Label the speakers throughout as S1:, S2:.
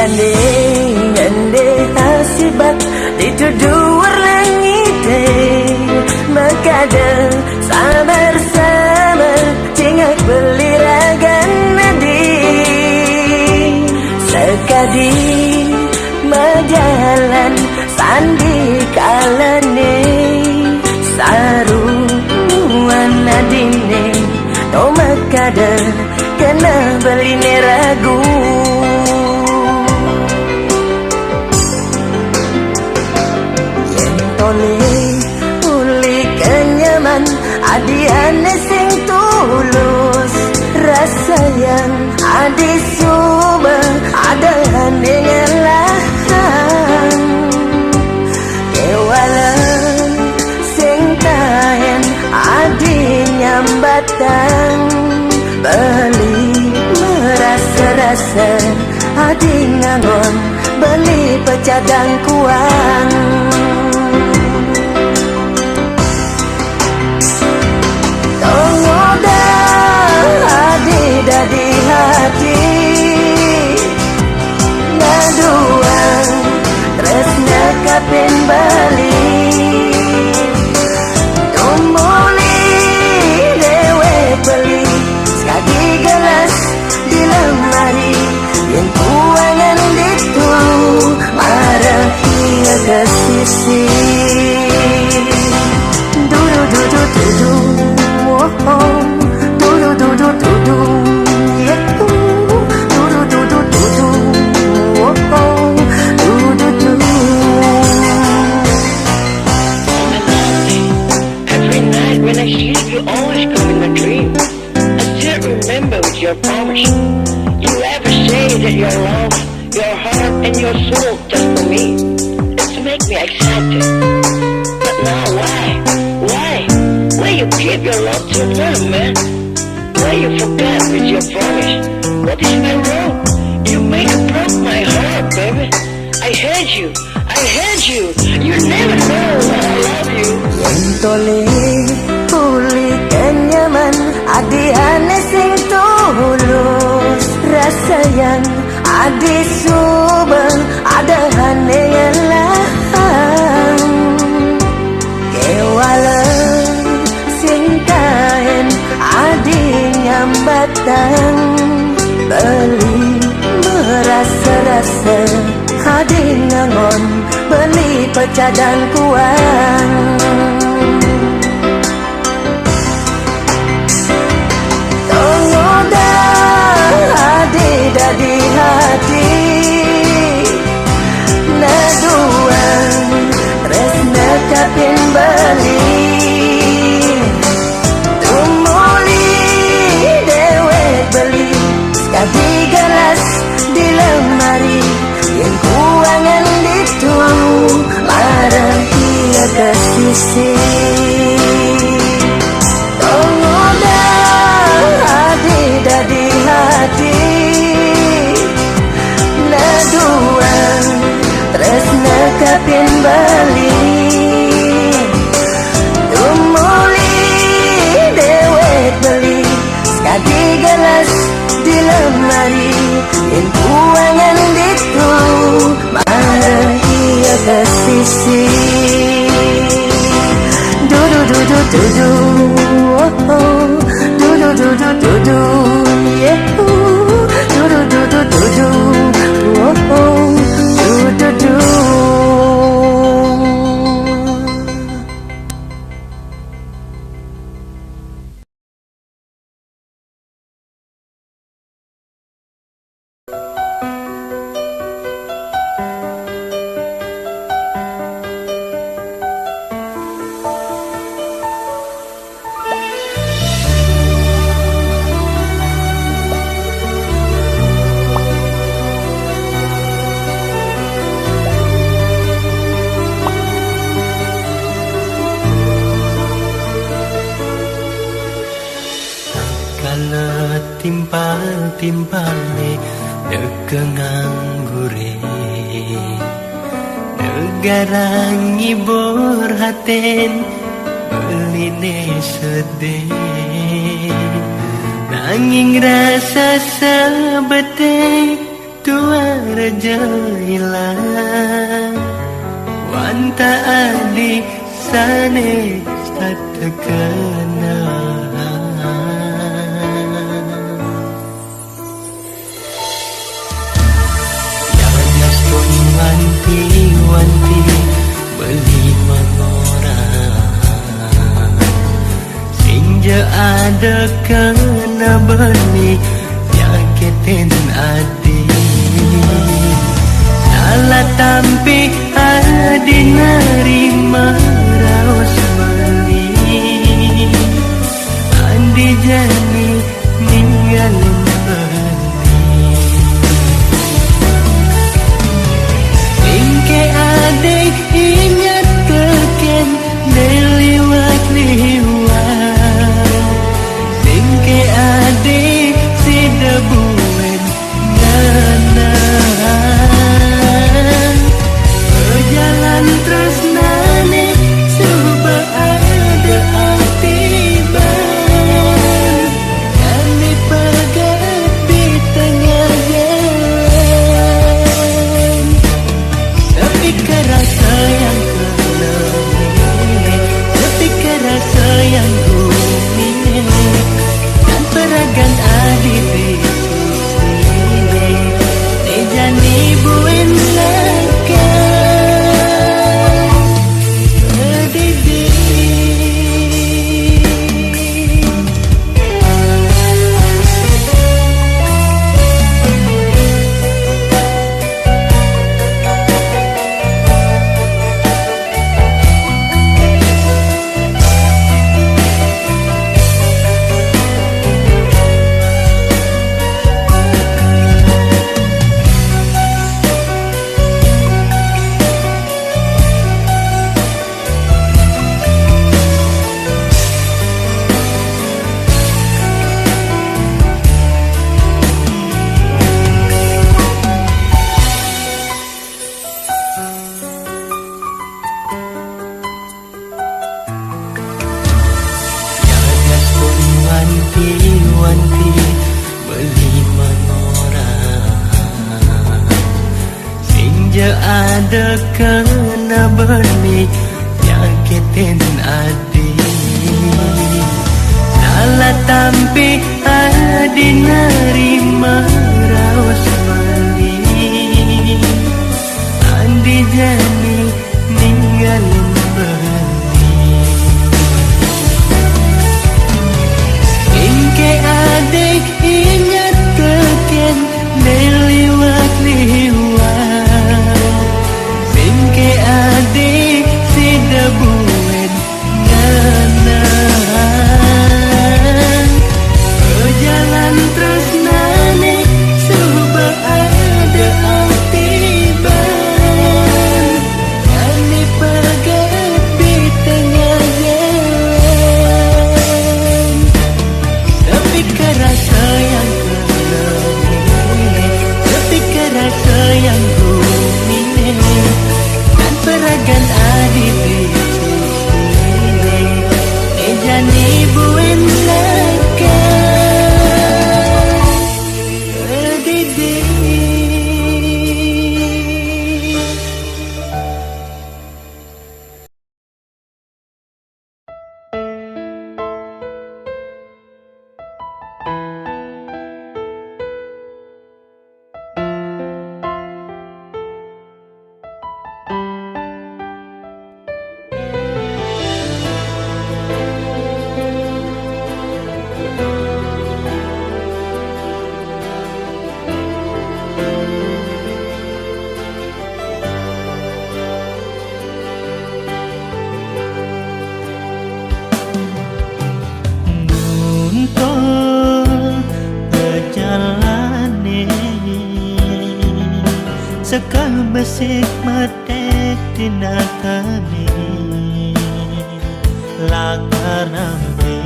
S1: Gandeng-gande asibat dituduh langite makada sama-sama cingak beliragan nadi sekadi majalan sandi kalane saruan nadine no makada kena beline ragu yen tole uli kenyaman adiane sing tulus rasa yang adi suba ada nengelahan kewalan sing tahen adi nyambatan beli merasa-rasa adi ngangon beli pecadang kuang tongoda adi dadi hati ngaduang tresna kapin bali tumuli dewe beli sekali gelas di lemari yang kuangan itu marah hingga ke sisi dudu oh oh dudu yeah dudu oh oh dudu
S2: Every night when I sleep, you always come in my dream. I still remember with your promise. You ever say that your love, your heart, and your soul just for me. It's to make me excited. But now why? Why you give your love to another man? Why you forgot with your promise? What is my wrong? You make it broke my heart, baby. I hate you. You never know that I love you.
S1: Yang tole uli kenyaman adi ane sing tulus rasa yang adi subeng ada ane ngelahan kewalan sing tahen adi nyambatan beli merasa-rasa adi ngangon beli pecadang kuang tongoda adi dadi hati naduang tresna kapin bali tumuli dewe beli sekali gelas di lemari yang kuangan itu marah hingga ke sisi tongoda adi dadi hati naduang tresna kapin bali tumuli dewe beli sekali gelas di lemari yang kuangan itu marah hingga ke sisi dudu oh oh dudu yeah dudu oh oh dudu
S3: timpal-timpale dekenganggure negarang ngibur haten beline sedih nanging rasa sabete tua raja hilang wanta adi sane satu Yagas pun wanti-wanti beli mengorang Sinja ada kena benih nyakitin hati Salah tampi adi nerima raus beli Andi jani ninggalin benih Ingke ade ingat teken neliwat-liwat Ingke ade si debuen nganang Berjalan terus nane Suba ada aktiban Kami pegat di tengah jalan Tapi kerasa yang kelebih Tapi kerasa yang rumit Dan peragan adik Yesus Tejani buen lakan Berdidi Yagas pun wanti-wanti beli mengorang Sinja ada kena benih nyakitin hati Salah tampi adi nerima raus beli Andi jani ninggalin benih Ingke ade ingat teken neliwat-liwat Ingke ade si debuen nganang Berjalan terus nane Suba ada aktiban Kami pegat di tengah jalan Tapi kerasa yang kelebih Tapi kerasa yang rumit Dan peragan adik Yesus Ejani buen lakan Berdidi Untuk perjalanan Sekal besik medek tinakani Lakar nampi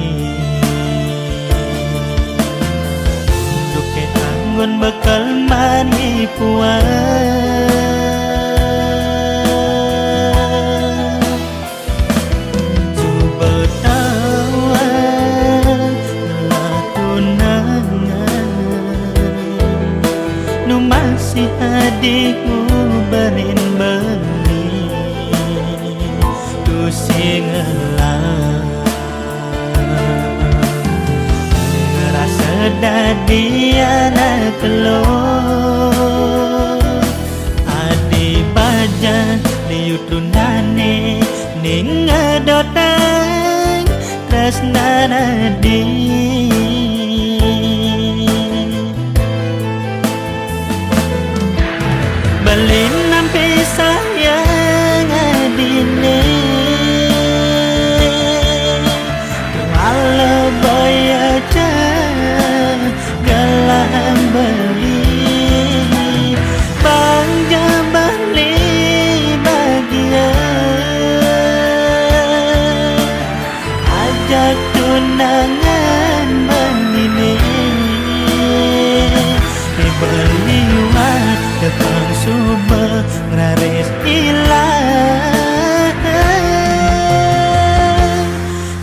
S3: Duke anggun bekal mani puan singelah ngerasa dadi anak kelor adi baja liutrunane ning ngedotang tresnana di Balin nampi sayang adine Walau boya galang beli Bang jambali bahagia Ajak tunangan menini Beliwat depan subah ngeraris ilah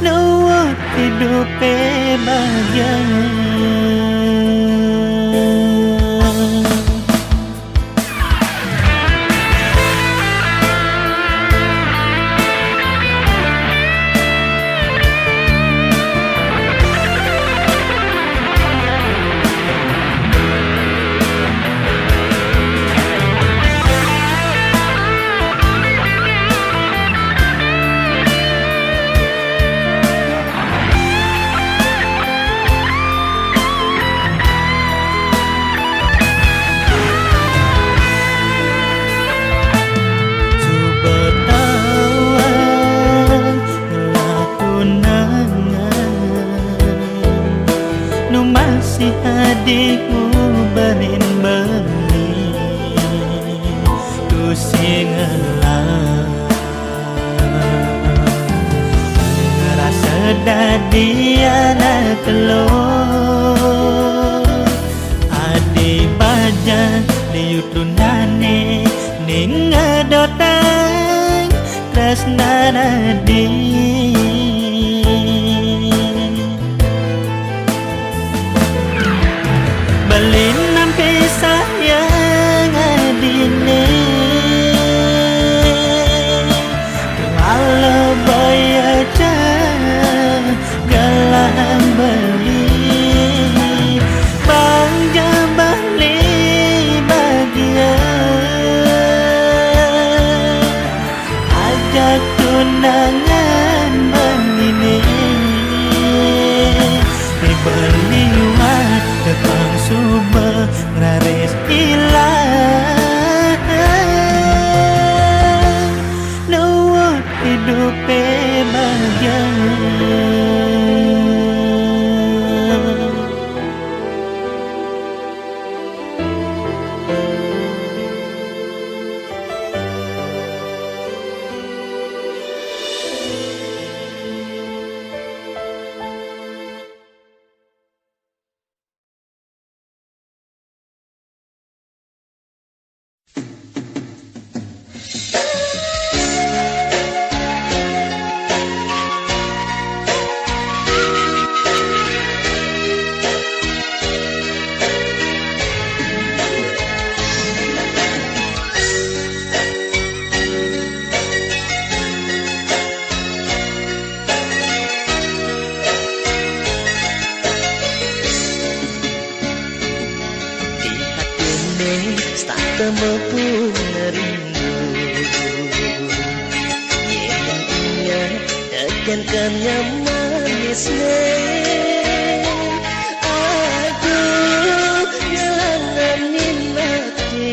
S3: Nuwut hidupe bahagia masih adikmu berin beli tu singelah ngerasa dadi anak kelor adi baja liutrunane ning ngedotang tresnana di Balin nampi sayang adine Walau boya galang beli Bang jambali bahagia Ajak tunangan menini Beliwat depan subah ngeraris ilah Nuwut hidupe bahagia
S4: Tak mampu merindu Yang ia tekankannya manisnya Aduh jalanin mati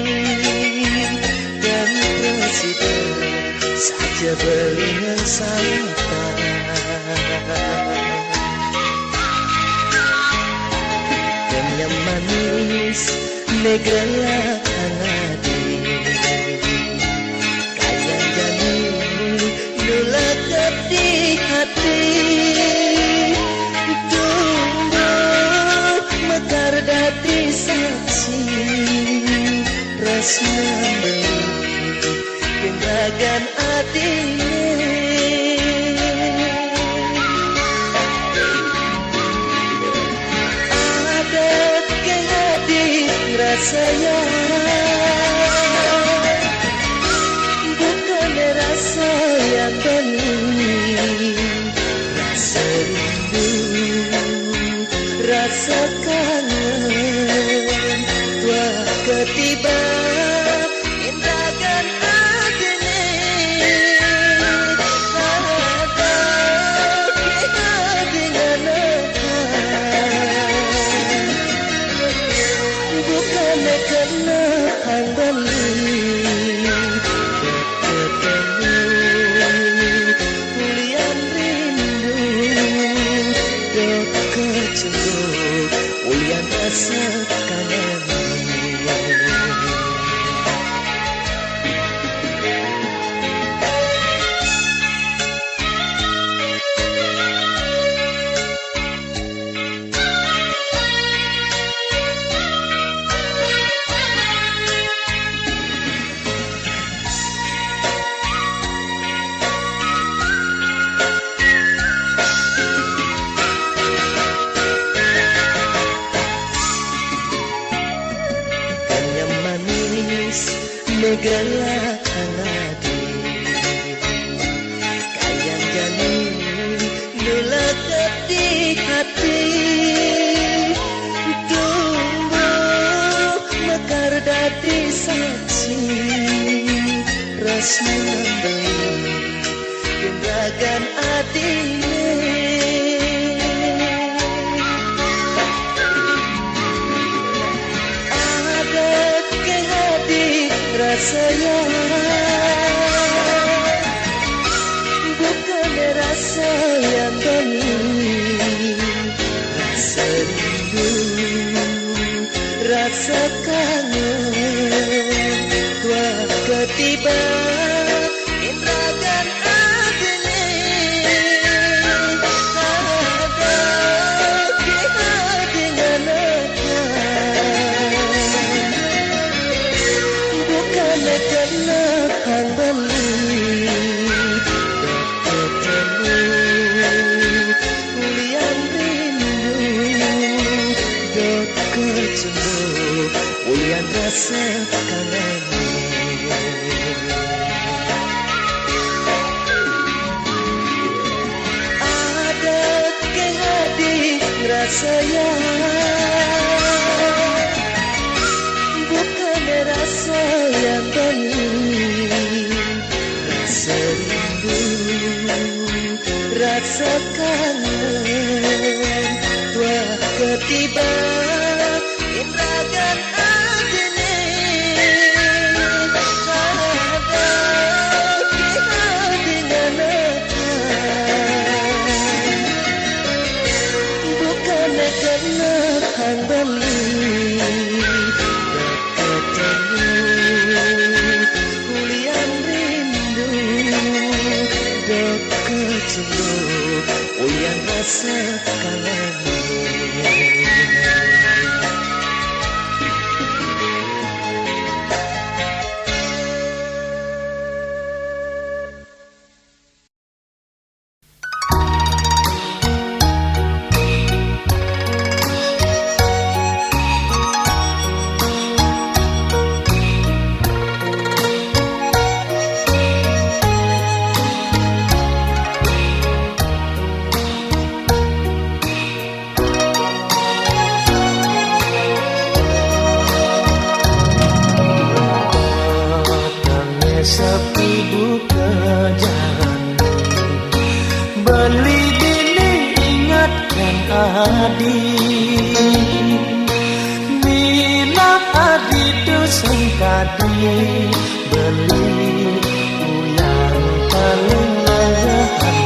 S4: Dan presiden saja beli yang santai Kenyam manis negranya anadi Kayang jani lulakat di hati Tunggu mekar dati saksi Rasna beli kendagan hati Rasanya bukan rasa yang bening gelakkan hati kayang jani lulakat di hati tumbuh mekar dadi saksi resmi membeli gendagan adine ada ke hati rasanya bukan rasa yang bening rasa rindu rasa kangen tua ketiba indragan agene ada kita dengan bukan karena hang beli ketemu ulian rindu dot kecelu ulian rasa kangen ada ke hati rasanya bukan rasa yang bening rasa rindu rasa kangen tua ketiba indragan agene ada kita dengan bukan karena hang beli ketemu ulian rindu dok kecelu ulian rasa kangen sepi buka jalan beli dini ingatkan adik minat adik tu sengkadi beli yang paling lehan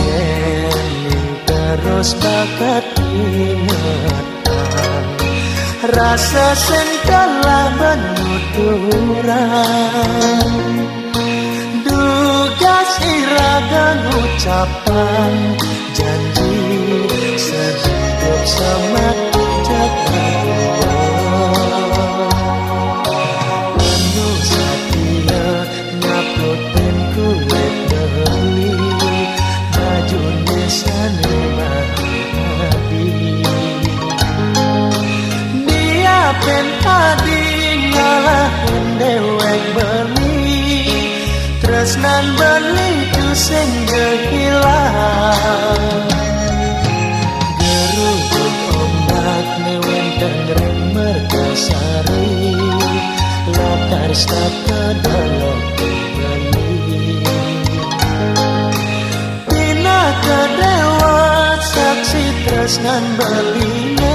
S4: yening terus bakat ingatan rasa sengkala menuturan duga siragan ucapan janji sehidup semati jaga penuh setia nyaputin kulit beli baju nesane mahadi pen adi ngalahin dewek beli tresnan beli tu sing hilang geruduk ombak newen tengreng merkasari latar staka dalam beli tina kedewa saksi tresnan beline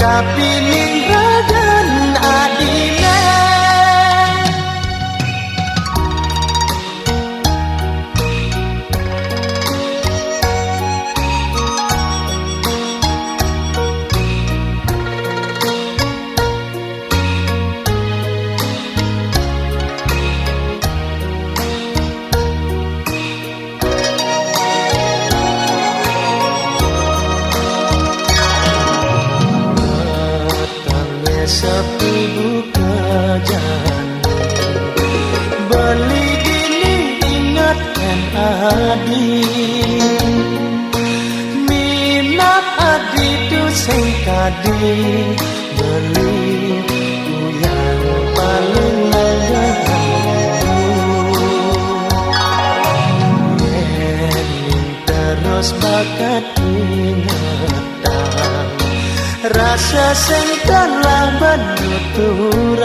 S4: kapining ragan adine sepi buka jalan beli dini ingatkan adik minat adik tu sing kadi beli terus bakat ingatan rasa sengkanlah menuturan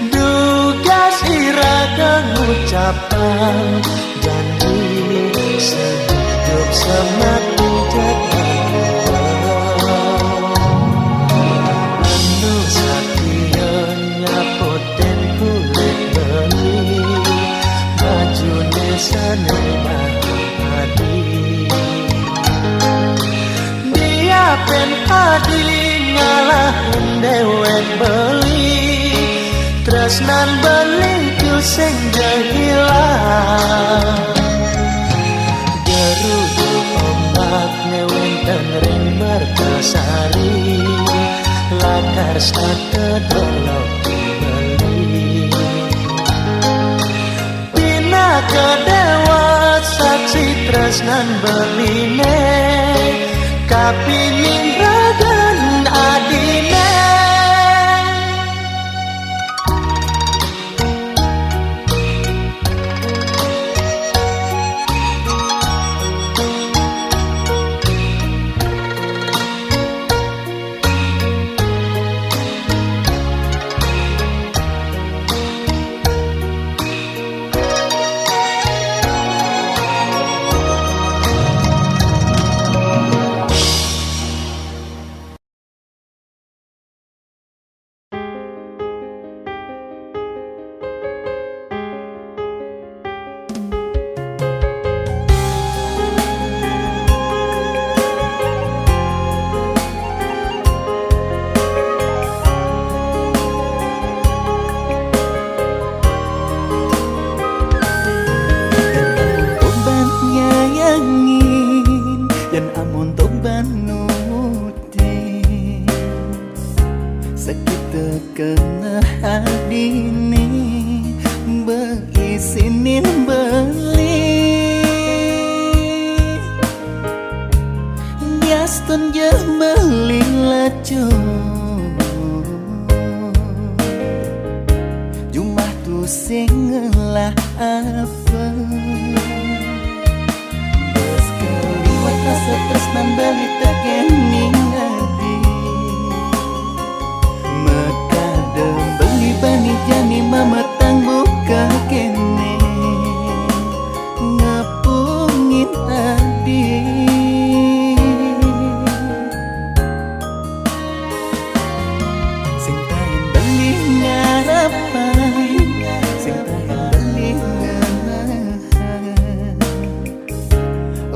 S4: duga sirakan ucapan janji sehidup semati anu sakiannya poten kulit beli baju nesane mahadi dia pen adi ngalahin dewek beli tresnan beli ku sing hilang geruduk ombak newenten ring merkasari lakar sate dolok beli pina kedewat saksi tresnan beline kapingin ragan adine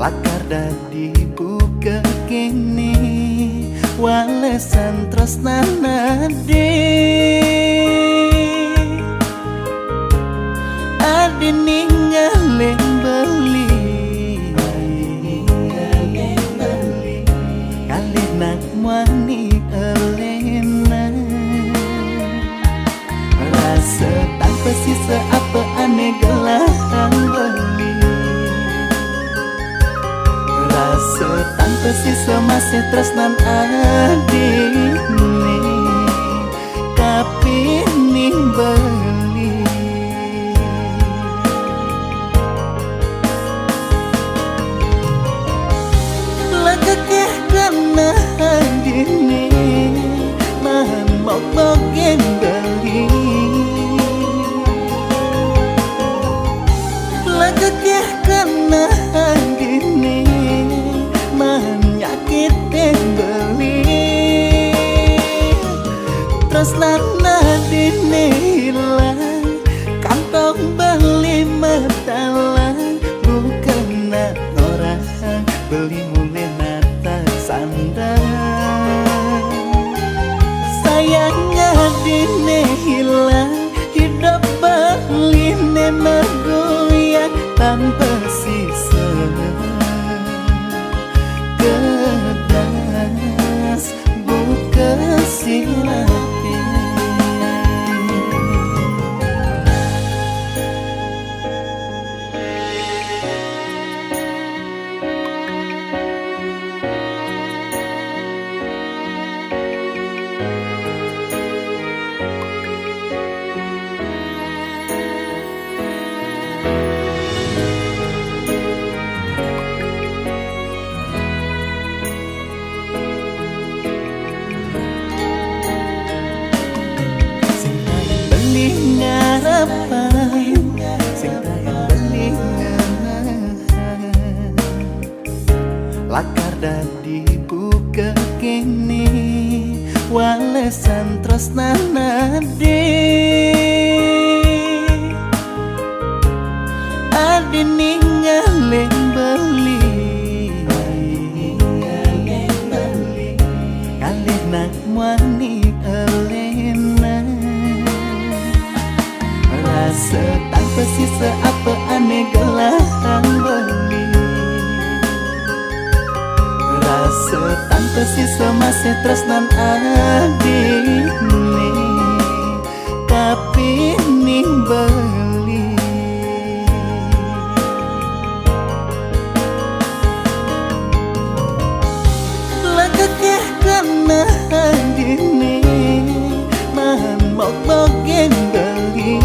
S3: lakar dadi buka kene walesan tresnan ade ninggalin beli kali nak wani elena rasa tanpa sisa apa aneh gelahan beli rasa tanpa sisa masih tresnan adik tapi ning beli lagakeh karena adik nahan mau bagian beli lagakeh karena adik nyakitin beli siapa sing tayang belingan lakar dadi buka kini walesan tresnana adi ninggalin beli kalih nak wani elena rasa tanpa sisa apa aneh gelahan beli rasa tanpa sisa masih tresnan adik tapi ning beli lagakeh kana adine nahan mau togen beli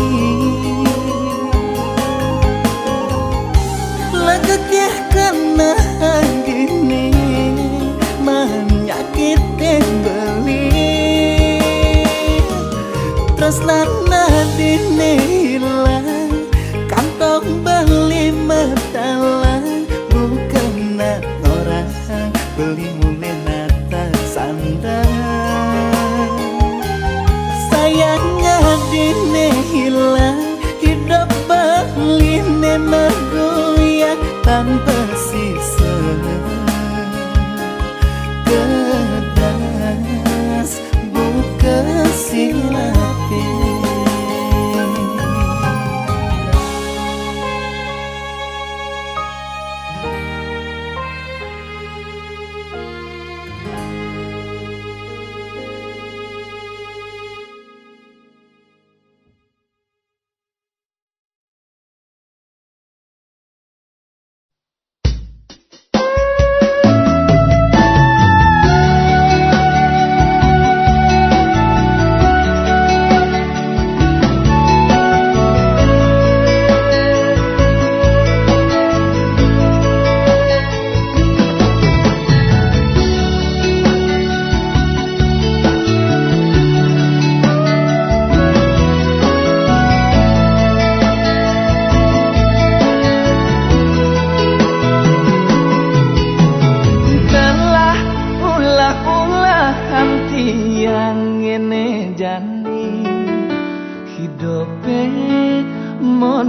S3: lagakeh kana adine nyakitin beli terus lana dinilang kantong beli matalang bukan orang beli mulai nata sandang sayangnya dinilang hidup beli nemegoyak tanpa sisa kedas buka silate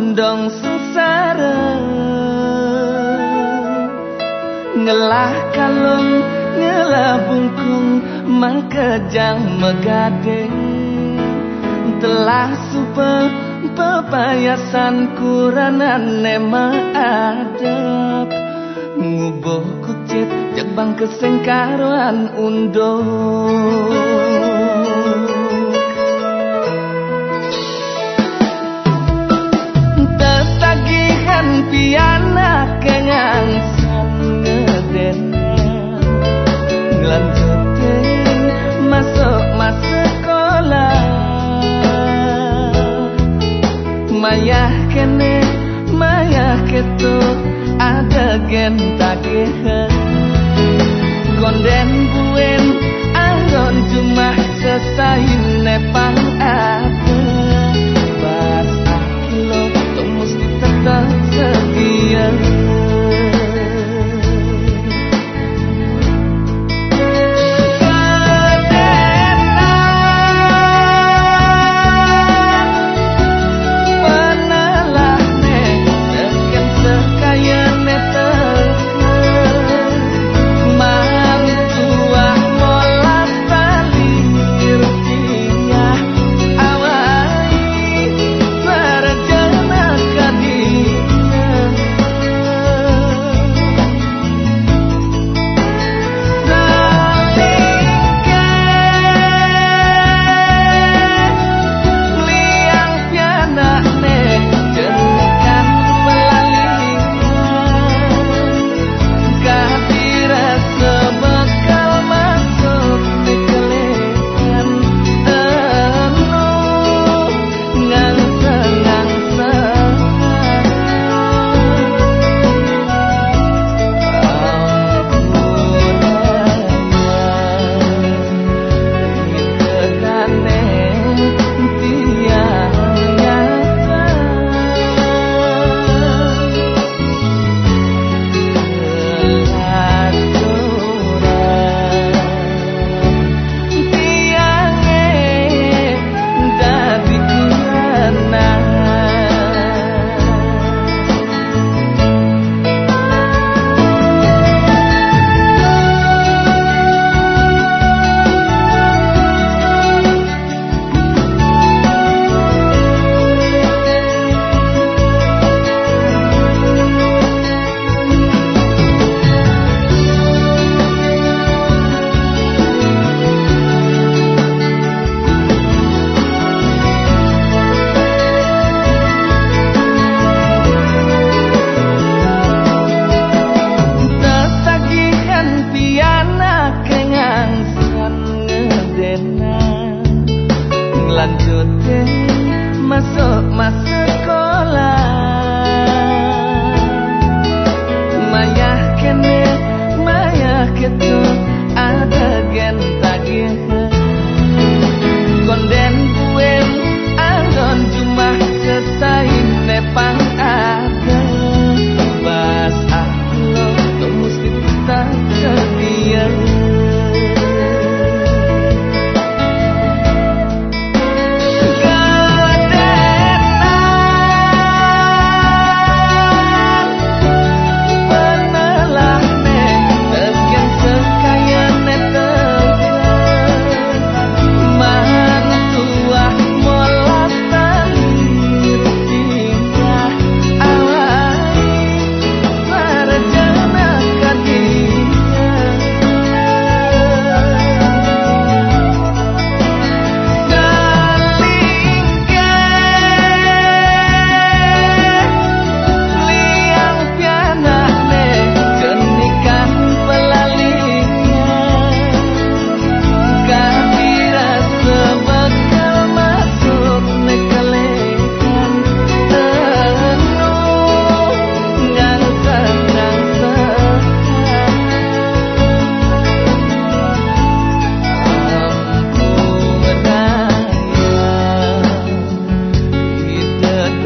S3: mondong sengsara ngelah kalung ngelah bungkung mangkejang megadeng telah super pepayasan kuranan nema adab ngubuh kucit jebang kesengkaruan undung piana kenyang ngeden ngelanjutin masuk sekolah mayah kene mayah ketu ada gen tagihan konden buen anggon cuma sesahin nepang apa pas akilo tuh mesti tetap setia awal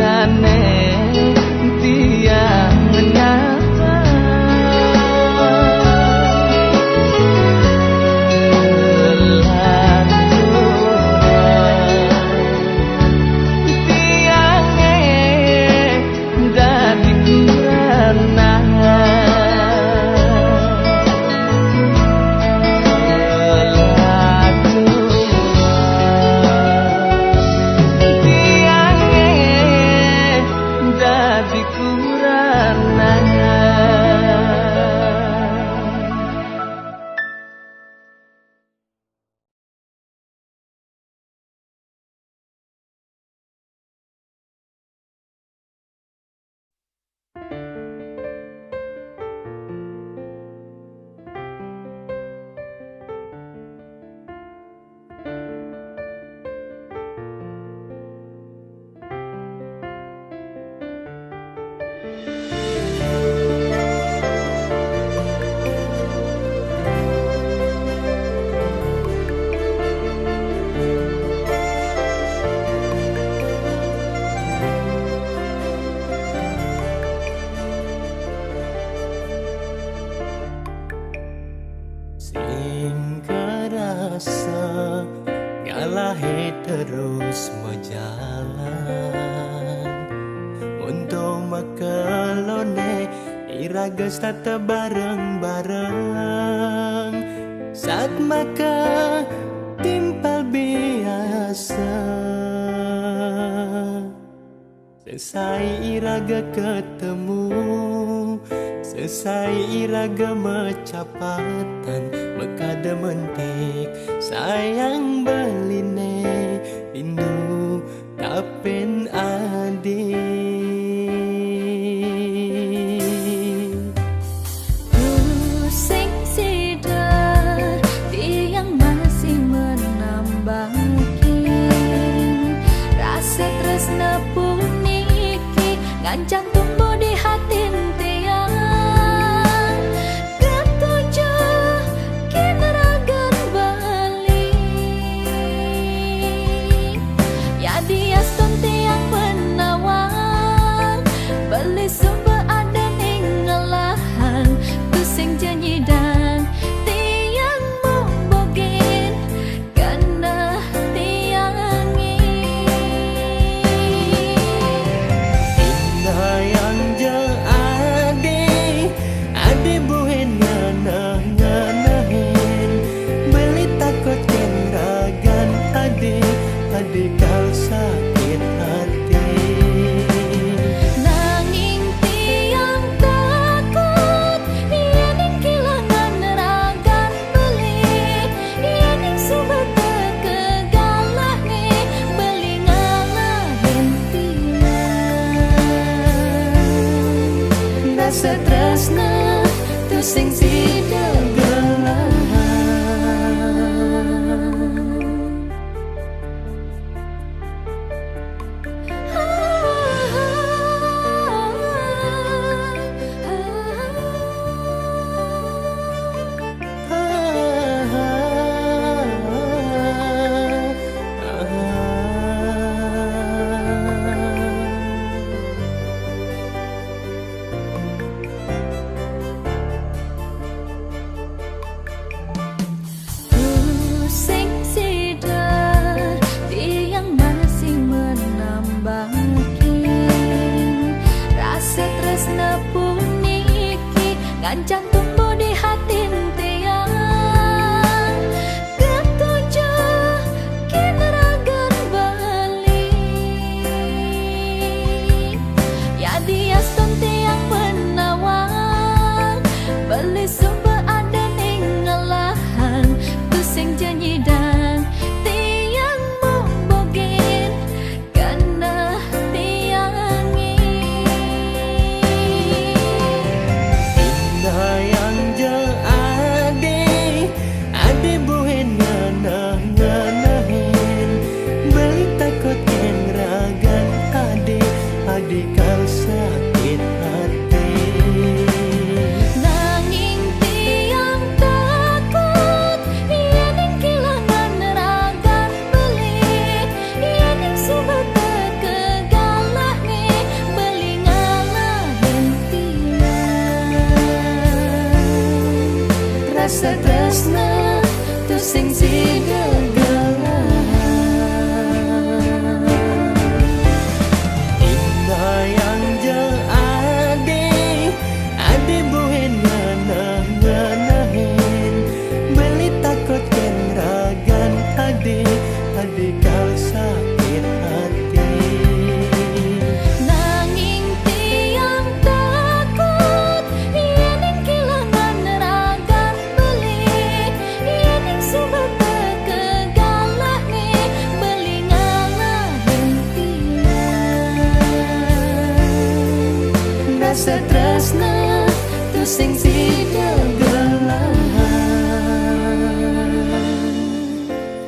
S3: adane tiang menyapa
S4: Sing kerasa ngalahi terus berjalan untuk makelone iragas tata bareng-bareng saat maka timpal biasa selesai iraga ketemu selesai iraga macapatan mekada mentik sayang beline rindu kapen adi
S5: Pusing sidar tiang masih menambahkin rasa tresna puniki ngancam tumbuh di hati tiang ketujuh kineragan balik ya dia stun tiang menawang beli sumber ada ninggalahan pusing janji dan tiang membogin karena tiangi
S4: indah yang jeng ade buhen nganahin beli takut kenragan ade kau sakit hati
S5: nanging tiang takut iening kehilangan ragan beli iening sumber kegalah nih beli ngalahin tiang rasa tresna tu sing sidang pusing sidar tiang masih menambahkin rasa tresna puniki ngancam tumbuh di hati tiang ketujuh kineragan balik ya dia stun tiang menawang beli sumber ada ninggalahan pusing janji dan tiang membogin karena tiangi
S4: indah yang jeng ade buhen nganahin beli takut kenragan ade kau sakit hati
S5: nanging tiang takut iening kehilangan ragan beli iening sumber kegalah nih rasa tresna tu sing sidang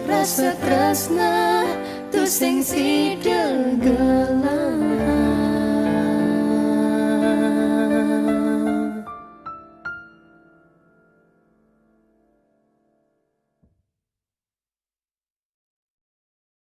S5: rasa tresna tu sing sidang gelang.